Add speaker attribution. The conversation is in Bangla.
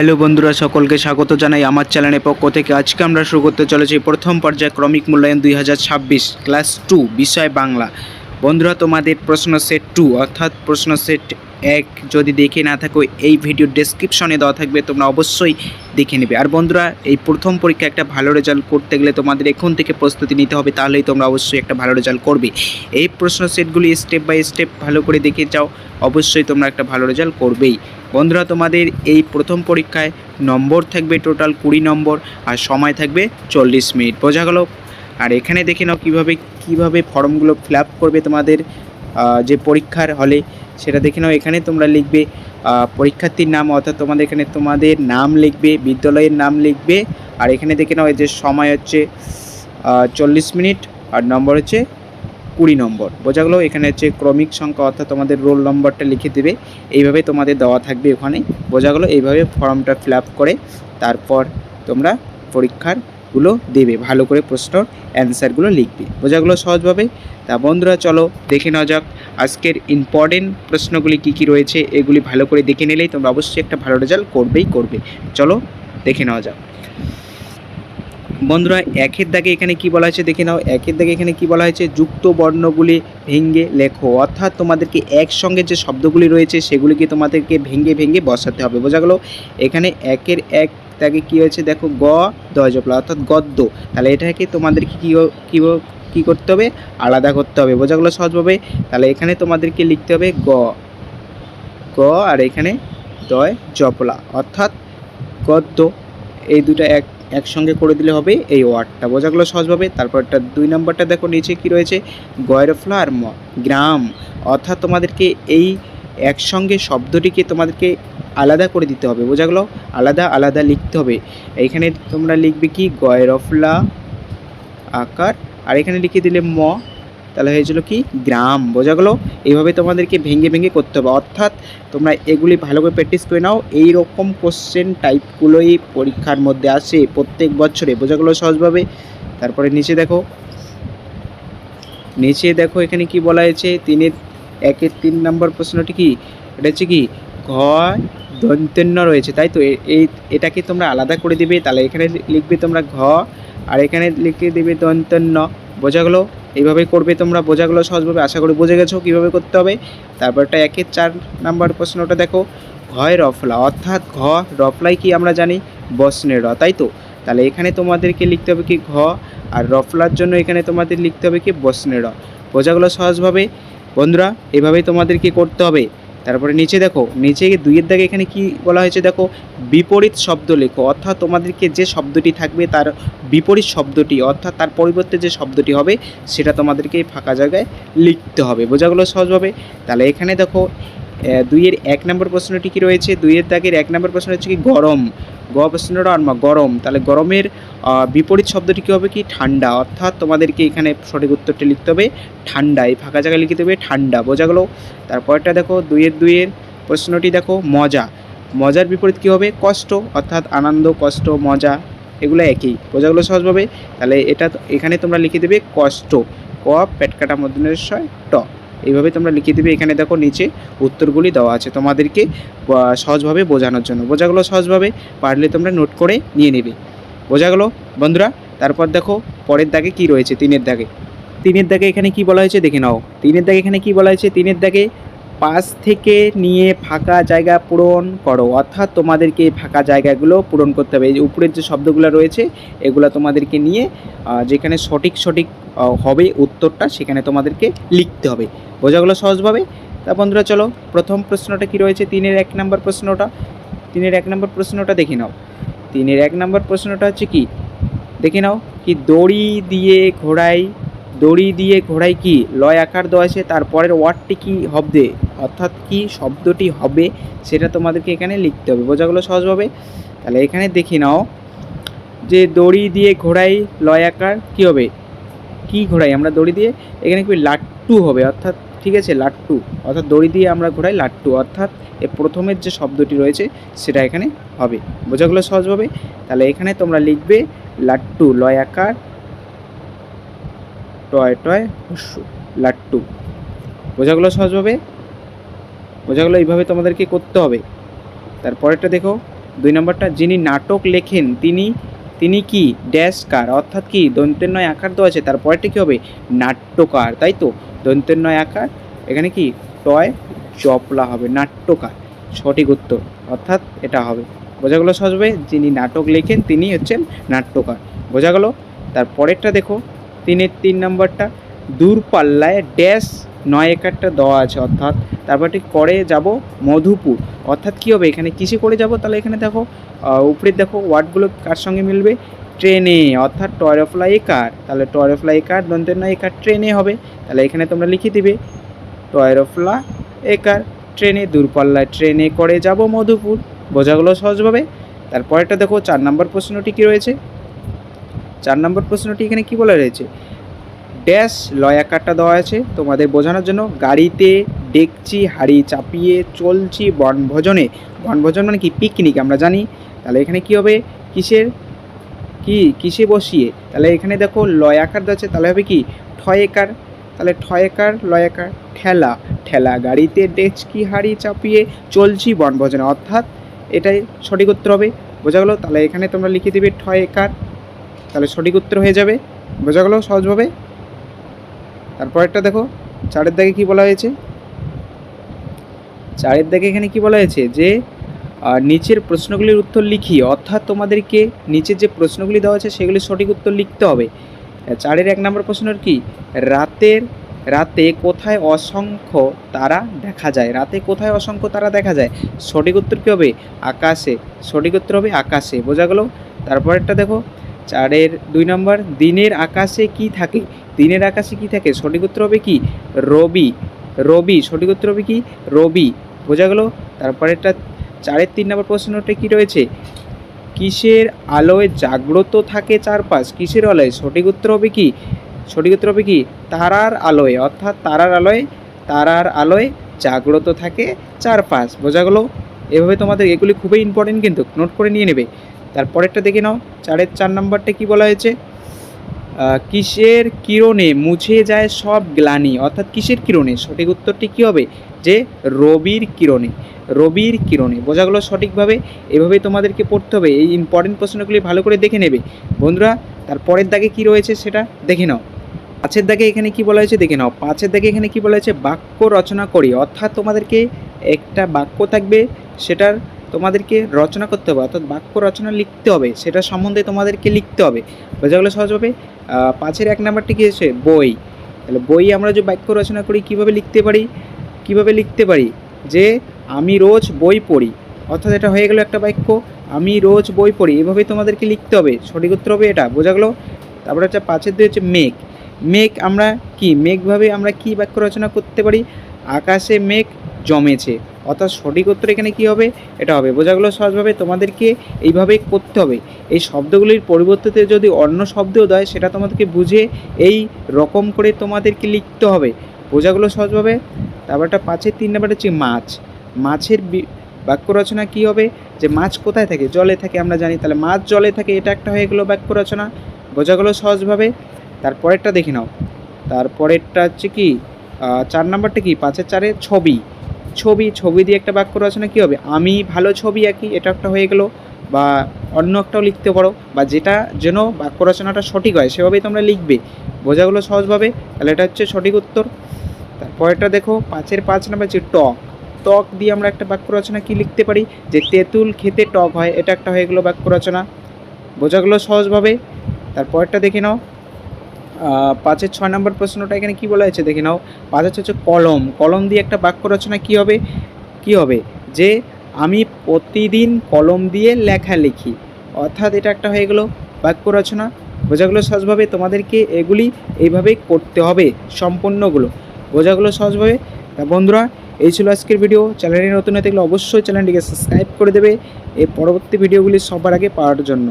Speaker 1: হ্যালো বন্ধুরা, সকলকে স্বাগত জানাই আমার চ্যানেলের পক্ষ থেকে। আজকে আমরা শুরু করতে চলেছি প্রথম পর্যায়ে ক্রমিক মূল্যায়ন 2026 ক্লাস 2 বিষয় বাংলা। বন্ধুরা, তোমাদের প্রশ্ন সেট 2 অর্থাৎ প্রশ্ন সেট 1 যদি দেখে না থাকো এই ভিডিওর ডেসক্রিপশনে দেওয়া থাকবে, তোমরা অবশ্যই দেখে নেবে। আর বন্ধুরা, এই প্রথম পরীক্ষা একটা ভালো রেজাল্ট করতে গেলে তোমাদের এখন থেকে প্রস্তুতি নিতে হবে, তাহলেই তোমরা অবশ্যই একটা ভালো রেজাল্ট করবে। এই প্রশ্ন সেটগুলি স্টেপ বাই স্টেপ ভালো করে দেখে যাও, অবশ্যই তোমরা একটা ভালো রেজাল্ট করবেই। বন্ধুরা, তোমাদের এই প্রথম পরীক্ষায় নম্বর থাকবে টোটাল 20 নম্বর আর সময় থাকবে 40 মিনিট, বোঝা গেল? আর এখানে দেখে নাও কীভাবে ফর্মগুলো ফিল আপ করবে তোমাদের যে পরীক্ষার হলে, সেটা দেখে নাও। এখানে তোমরা লিখবে পরীক্ষার্থীর নাম, অর্থাৎ তোমাদের এখানে তোমাদের নাম লিখবে, বিদ্যালয়ের নাম লিখবে। আর এখানে দেখে নাও যে সময় হচ্ছে 40 মিনিট আর নম্বর হচ্ছে 20 নম্বর, বোঝা গেলো? এখানে হচ্ছে ক্রমিক সংখ্যা, অর্থাৎ তোমাদের রোল নম্বরটা লিখে দেবে। এইভাবে তোমাদের দেওয়া থাকবে ওখানে, বোঝা গেলো? এইভাবে ফর্মটা ফিল আপ করে তারপর তোমরা পরীক্ষারগুলো দেবে, ভালো করে প্রশ্নর অ্যান্সারগুলো লিখবে, বোঝা গেলো সহজভাবে? তা বন্ধুরা, চলো দেখে নেওয়া যাক আজকের ইম্পর্টেন্ট প্রশ্নগুলি কী কী রয়েছে। এগুলি ভালো করে দেখে নিলেই তোমরা অবশ্যই একটা ভালো রেজাল্ট করবে। চলো দেখে নেওয়া যাক। বন্ধুরা, একের দাগে এখানে কি বলা হয়েছে দেখে নাও। একের দাগে এখানে কি বলা হয়েছে, যুক্ত বর্ণগুলি ভেঙে লেখো, অর্থাৎ তোমাদেরকে একসঙ্গে যে শব্দগুলি রয়েছে সেগুলিকে তোমাদেরকে ভেঙে বসাতে হবে, বোঝা গেল? এখানে একের এক দাগে কি হয়েছে দেখো, গ দজপলা অর্থাৎ গদ্য। তাহলে এটাকে তোমাদেরকে কী করতে হবে, আলাদা করতে হবে, বোঝা গেল সহজভাবে? তাহলে এখানে তোমাদেরকে লিখতে হবে গ আর এখানে দয় জপলা অর্থাৎ গদ্য। এই দুটো একসঙ্গে করে দিলে হবে এই ওয়ার্ডটা, বোঝা গেলো সহজভাবে? তারপরটা 2 নম্বরটা দেখো, নিচে কি রয়েছে, গয়রফলা আর ম গ্রাম, অর্থাৎ তোমাদেরকে এই একসঙ্গে শব্দটিকে তোমাদেরকে আলাদা করে দিতে হবে, বোঝা গেলো? আলাদা লিখতে হবে। এইখানে তোমরা লিখবে কি, গয়রফলা আকার, আর এখানে লিখে দিলে ম, তাহলে হয়েছিল কি গ্রাম, বোঝা গেলো? এইভাবে তোমাদেরকে ভেঙে করতে হবে, অর্থাৎ তোমরা এগুলি ভালো করে প্র্যাকটিস করে নাও। এই রকম কোশ্চেন টাইপগুলোই পরীক্ষার মধ্যে আসে প্রত্যেক বছরে, বোঝা গেলো সহজভাবে? তারপরে নিচে দেখো এখানে কি বলা হয়েছে, 3 নম্বর প্রশ্নটি কি, এটা হচ্ছে কি ঘ দন্ত্যন্য রয়েছে, তাই তো? এটাকে তোমরা আলাদা করে দিবে। তাহলে এখানে লিখবে তোমরা ঘ আর এখানে লিখে দেবে দন্ত্যন্য, বোঝা গেলো? এইভাবে করবে তোমরা, বোঝা গেলো সহজভাবে? আশা করি বুঝে গেছো কীভাবে করতে হবে। তারপরটা 4 নম্বর প্রশ্নটা দেখো, ঘয় রফলা, অর্থাৎ ঘ রফলাই কি আমরা জানি বসনের র, তাই তো? তাহলে এখানে তোমাদেরকে লিখতে হবে কি ঘ, আর রফলার জন্য এখানে তোমাদের লিখতে হবে কি বসনের র, বোঝা গেলো সহজভাবে? বন্ধুরা, এভাবেই তোমাদেরকে করতে হবে। তারপরে নিচে দেখো, নিচে 2 দাগে এখানে কি বলা হয়েছে দেখো, বিপরীত শব্দ লেখো, অর্থাৎ তোমাদেরকে যে শব্দটি থাকবে তার বিপরীত শব্দটি, অর্থাৎ তার পরিবর্তে যে শব্দটি হবে সেটা তোমাদেরকে ফাঁকা জায়গায় লিখতে হবে, বোঝা গেলো সহজভাবে? তাহলে এখানে দেখো 2-1 নম্বর প্রশ্নটি কি রয়েছে, 2 দাগের 1 নম্বর প্রশ্ন হচ্ছে কি গরম, গ প্রশ্নটা আর গরম। তাহলে গরমের বিপরীত শব্দটি কী হবে কি ঠান্ডা, অর্থাৎ তোমাদেরকে এখানে সঠিক উত্তরটি লিখতে হবে ঠান্ডা, এই ফাঁকা জায়গায় লিখতে হবে ঠান্ডা, বোঝা গেলো? তারপরটা দেখো 2-2 প্রশ্নটি দেখো, মজার বিপরীত কী হবে, কষ্ট, অর্থাৎ আনন্দ, কষ্ট, মজা এগুলো একই, বোঝা গেলো সহজভাবে? তাহলে এখানে তোমরা লিখে দেবে কষ্ট, ক পেটকাটা মধ্যস্বয় ট, এইভাবে তোমরা লিখে দেবে। এখানে দেখো নিচে উত্তরগুলি দেওয়া আছে তোমাদেরকে সহজভাবে বোঝানোর জন্য, বোঝা গেলো সহজভাবে? পারলে তোমরা নোট করে নিয়ে নেবে, বোঝা গেলো বন্ধুরা? তারপর দেখো পরের দাগে কি রয়েছে, 3 দাগে এখানে কি বলা হয়েছে দেখে নাও। 3 দাগে এখানে কি বলা হয়েছে, 3 দাগে পাশ থেকে নিয়ে ফাঁকা জায়গা পূরণ করো, অর্থাৎ তোমাদেরকে এই ফাঁকা জায়গাগুলো পূরণ করতে হবে। এই যে উপরের যে শব্দগুলো রয়েছে এগুলো তোমাদেরকে নিয়ে যেখানে সঠিক হবে উত্তরটা সেখানে তোমাদেরকে লিখতে হবে, বোঝা গেলো সহজভাবে? তা বন্ধুরা, চলো প্রথম প্রশ্নটা কি রয়েছে, 3-1 নম্বর প্রশ্নটা, 3-1 নম্বর প্রশ্নটা দেখে নাও। 3-1 নম্বর প্রশ্নটা হচ্ছে কি দেখে নাও, কি দড়ি দিয়ে ঘোড়াই কি লয় আকার দেওয়া আছে, তারপরের ওয়ার্ডটি কি হবে, অর্থাৎ কি শব্দটি হবে সেটা তোমাদেরকে এখানে লিখতে হবে, বোঝা গেলো সহজভাবে? তাহলে এখানে দেখে নাও যে দড়ি দিয়ে ঘোড়াই লয় আকার কী হবে, কি ঘোড়াই আমরা দড়ি দিয়ে, এখানে কি লাট্টু হবে, অর্থাৎ ঠিক আছে লাট্টু, অর্থাৎ দড়ি দিয়ে আমরা ঘোড়াই লাট্টু, অর্থাৎ এর প্রথমের যে শব্দটি রয়েছে সেটা এখানে হবে, বোঝা গেলো সহজভাবে? তাহলে এখানে তোমরা লিখবে লাট্টু, লয় আকার টয় হস্যু, লাট্টু, বোঝা গেলো সহজভাবে? বোঝা গেলো? এইভাবে তোমাদেরকে করতে হবে। তারপরেরটা দেখো 2 নম্বরটা যিনি নাটক লেখেন তিনি কি ড্যাশ কার, অর্থাৎ কি দন্তের নয় আকার দেওয়া আছে, তারপরেরটা কী হবে নাট্যকার, তাই তো দন্তের নয় আকার এখানে কি টয় জপলা হবে, নাট্যকার সঠিক উত্তর, অর্থাৎ এটা হবে। বোঝা গেলো সহজভাবে, যিনি নাটক লেখেন তিনি হচ্ছেন নাট্যকার। বোঝা গেল। তারপরেরটা দেখো 3 নম্বরটা দূরপাল্লায় ড্যাশ 9 একারটা দেওয়া আছে, অর্থাৎ তারপরটি করে যাব মধুপুর, অর্থাৎ কী হবে এখানে কিসে করে যাব, তাহলে এখানে দেখো উপরে দেখো ওয়ার্ডগুলো কার সঙ্গে মিলবে, ট্রেনে, অর্থাৎ টয়রফলা একার, তাহলে টয়রফলা একার দন্তের নয় একার ট্রেনে হবে, তাহলে এখানে তোমরা লিখে দিবে টয়রফলা একার ট্রেনে, দূরপাল্লায় ট্রেনে করে যাব মধুপুর। বোঝা গেলো সহজভাবে। তারপরেরটা দেখো 4 নম্বর প্রশ্নটি কী রয়েছে, 4 নম্বর প্রশ্নটি এখানে কি বলা রয়েছে, ড্যাশ লয় আকারটা দেওয়া আছে তোমাদের বোঝানোর জন্য, গাড়িতে ডেকচি হাড়ি চাপিয়ে চলছি বনভোজনে, বনভোজন মানে কি পিকনিক আমরা জানি, তাহলে এখানে কি হবে কিসে বসিয়ে, তাহলে এখানে দেখো লয় আকার দেওয়া আছে, তাহলে হবে কি ঠয় একার, তাহলে ঠয় একার লয় আকার ঠেলা গাড়িতে ডেকচি হাড়ি চাপিয়ে চলছি বনভোজনে, অর্থাৎ এটাই সঠিক উত্তর হবে। বোঝা গেলো। তাহলে এখানে তোমরা লিখে দেবে ঠয় একার, তাহলে সঠিক উত্তর হয়ে যাবে। বোঝা গেলো সহজভাবে। তারপরেরটা দেখো 4 দাগে কি বলা হয়েছে, 4 দাগে এখানে কি বলা হয়েছে যে নিচের প্রশ্নগুলির উত্তর লিখি, অর্থাৎ তোমাদেরকে নিচের যে প্রশ্নগুলি দেওয়া আছে সেগুলির সঠিক উত্তর লিখতে হবে। 4 1 নম্বর প্রশ্নের কি, রাতে কোথায় অসংখ্য তারা দেখা যায়, রাতে কোথায় অসংখ্য তারা দেখা যায়, সঠিক উত্তর কী হবে আকাশে, সঠিক উত্তর হবে আকাশে। বোঝা গেল। তারপরেরটা দেখো 4 2 নম্বর, দিনের আকাশে কি থাকে, দিনের আকাশে কি থাকে, সঠিক উত্তর হবে কি রবি, সঠিক উত্তর হবে কি রবি। বোঝা গেল। তারপরেরটা 4 3 নম্বর প্রশ্নটা কি রয়েছে, কিসের আলোয় জাগ্রত থাকে চারপাশ, কিসের আলোয়, সঠিক উত্তর হবে কি তারার আলোয়, অর্থাৎ তারার আলোয় জাগ্রত থাকে চারপাশ। বোঝা গেল। এভাবে তোমাদের এগুলি খুবই ইম্পর্টেন্ট, কিন্তু নোট করে নিয়ে নেবে। তারপরেরটা দেখে নাও 4 নম্বরটা কি বলা হয়েছে, কিসের কিরণে মুছে যায় সব গ্লানি, অর্থাৎ কিসের কিরণে, সঠিক উত্তরটি কী হবে যে রবির কিরণে। বোঝা গেলো সঠিকভাবে। এভাবেই তোমাদেরকে পড়তে হবে, এই ইম্পর্টেন্ট প্রশ্নগুলি ভালো করে দেখে নেবে বন্ধুরা। তারপরের দাগে কি রয়েছে সেটা দেখে নাও। 5 দাগে এখানে কি বলা হয়েছে দেখে নাও। 5 দাগে এখানে কি বলা হয়েছে, বাক্য রচনা করি, অর্থাৎ তোমাদেরকে একটা বাক্য থাকবে, সেটার তোমাদেরকে রচনা করতে হবে, অর্থাৎ বাক্য রচনা লিখতে হবে, সেটা সম্বন্ধে তোমাদেরকে লিখতে হবে। বোঝা গেলো সহজভাবে। 5 1 নাম্বারটি কী হচ্ছে বই, তাহলে বই আমরা যে বাক্য রচনা করি কীভাবে লিখতে পারি যে আমি রোজ বই পড়ি, অর্থাৎ এটা হয়ে গেল একটা বাক্য, আমি রোজ বই পড়ি, এভাবেই তোমাদেরকে লিখতে হবে, সঠিক উত্তর হবে এটা। বোঝা গেলো। তারপরে হচ্ছে 5 2 হচ্ছে মেঘ আমরা মেঘভাবে আমরা কি বাক্য রচনা করতে পারি, আকাশে মেঘ জমেছে, অর্থাৎ সঠিক উত্তর এখানে কি হবে এটা হবে। বোঝা গেলো সহজভাবে। তোমাদেরকে এইভাবে করতে হবে, এই শব্দগুলির পরিবর্তে যদি অন্য শব্দও দেয় সেটা তোমাদেরকে বুঝে এই রকম করে তোমাদেরকে লিখতে হবে। বোঝা গেলো সহজভাবে। তারপরটা 5 3 নাম্বার হচ্ছে মাছের বাক্য রচনা কী হবে, যে মাছ কোথায় থাকে, জলে থাকে আমরা জানি, তাহলে মাছ জলে থাকে, এটা একটা হয়ে গেলো বাক্য রচনা। বোঝা গেলো সহজভাবে। তারপরেরটা দেখে নাও। তারপরেরটা হচ্ছে কি 4 নাম্বারটা কি 5 4 ছবি দিয়ে একটা বাক্য রচনা কী হবে, আমি ভালো ছবি আঁকি, এটা একটা হয়ে গেলো, বা অন্য একটাও লিখতে পারো, বা যেটা যেন বাক্য রচনাটা সঠিক হয় সেভাবেই তোমরা লিখবে। বোঝা গেলো সহজভাবে। তাহলে এটা হচ্ছে সঠিক উত্তর। তারপরেরটা দেখো 5 5 নাম্বার হচ্ছে টক দিয়ে আমরা একটা বাক্য রচনা কি লিখতে পারি, যে তেঁতুল খেতে টক হয়, এটা একটা হয়ে গেলো বাক্য রচনা। বোঝা গেলো সহজভাবে। তারপরেরটা দেখে নাও 5 6 নম্বর প্রশ্নটা এখানে কি বলা হয়েছে দেখে নাও। 5 হচ্ছে কলম দিয়ে একটা বাক্য রচনা কি হবে যে আমি প্রতিদিন কলম দিয়ে লেখা লিখি, অর্থাৎ এটা একটা হয়ে গেলো বাক্য রচনা। বোঝা গেলো সহজভাবে। তোমাদেরকে এগুলি এইভাবেই করতে হবে সম্পূর্ণগুলো। বোঝা গেলো সহজভাবে। তা বন্ধুরা, এই ছিল আজকের ভিডিও। চ্যানেলটি নতুন হয়ে থাকলে অবশ্যই চ্যানেলটিকে সাবস্ক্রাইব করে দেবে এই পরবর্তী ভিডিওগুলি সবার আগে পাওয়ার জন্য।